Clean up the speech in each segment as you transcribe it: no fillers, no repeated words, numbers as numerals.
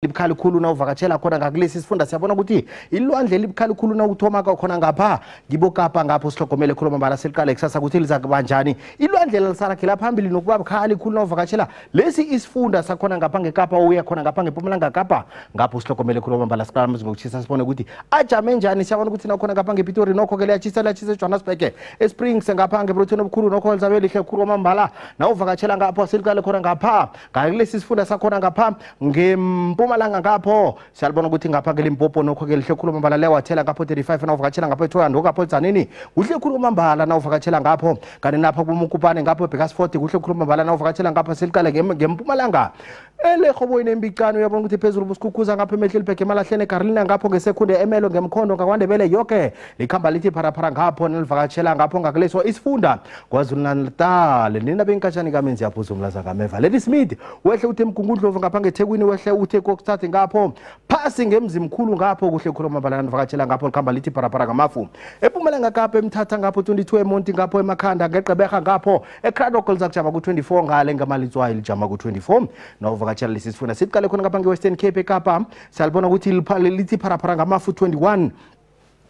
libukhali khulu na uvakatshela khona ngakulesi sifunda siyabona ukuthi ilwandle libukhali khulu na uthoma khona ngapha ngibokapa ngapho sihlogomele khuluma mbala seliqala kusasa ukuthi liza kubanjani ilwandle lisarakhela phambili nokuba bukhali khulu na uvakatshela lesi isifunda sakhona ngapha ngekapa uya khona ngapha ngeMpumalanga Kapa ngapho sihlogomele khuluma mbala siqala ngokuchisa sibone ukuthi ajame njani siyabona ukuthi nakhona ngapha ngePitori nokho ke liyachisa eJohannesburg eSprings ngapha ngeBrotheni obukhulu nokho lizabe lihle khulu kwamambala na uvakatshela ngapho seliqala khona ngapha ngakulesi sifunda sakhona ngapha Mpumalanga ngapho siyalibona ukuthi ngapha ke Limpopo nokho ke lihle khulu kwamambala lewathela ngapho 35 na uvakatshela ngapho eThoyando ngapho eTzanini kuhle khulu kwamambala na uvakatshela ngapho kanti napha kuMukupane ngapho eBekasfort kuhle khulu kwamambala na uvakatshela ngapho seliqala ngeMpumalanga elehoboyini embicano uyabona ukuthi phezulu busikhukhuza ngapho eMehlelibheke emalahleni eGarlina ngapho ngesekunde emelo ngemkhondo ngakwaNdebele yonke likhamba lithi pharaphara ngapho nelivakatshela ngapho ngakuleso isifunda KwaZulu-Natal nina benkatshani kamenzi yaphuza umlaza kameva Lady Smith wehle uthe eMgungundlovu ngapha ngeThekwini wehle uthe kokuthatha ngapho phasi ngemzimkhulu ngapho kuhle khulu kwamambala nivakatshela ngapho likhamba lithi pharaphara ngamafu eMpumalanga Kapa eMthatha ngapho 22 eMonti ngapho eMakhanda ngeGqeberha ngapho eCraddock lizakujama ku24 ngale ngamalitswayi lijama ku24 na uvakatshela lesi sifunda siqale khona ngapha ngeWestern Cape eKapa siyalibona ukuthi lithi pharaphara ngamafu 21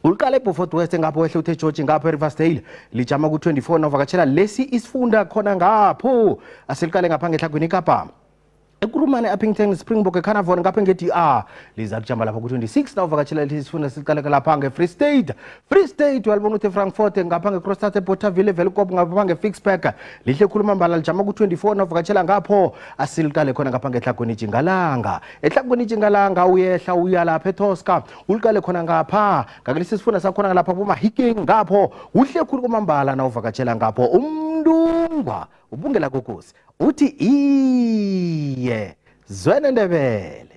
uliqale eBeaufort West ngapho wehle uthe George ngapho eRiversdale lijama ku24 na uvakatshela lesi isifunda khona ngapho asiliqale ngapha ngeHlagweni Kapa ekurumane Uppington Springbok eCarnarvon ngapha ngeDR liza kujamba lapha ku26 na uvakatshela lesi sifunda siqale lapha ngeFree State walibona ukuthi eFrankfurt ngapha ngeCrossstad eBothaville eVelkop ngapha ngeFixburg lihle khulu mambala lijama ku24 na uvakatshela ngapho asiliqale khona ngapha ngeHlagweni Jingalanga eHlagweni Jingalanga uyehla uya lapha eTosca uliqale khona ngapha ngakulesi sifunda sakhona lapha kuMahikeng ngapho uhle khulu kwamambala na uvakatshela ngapho umndungwa ubungela kokosi uthi iye Zwene Ndebele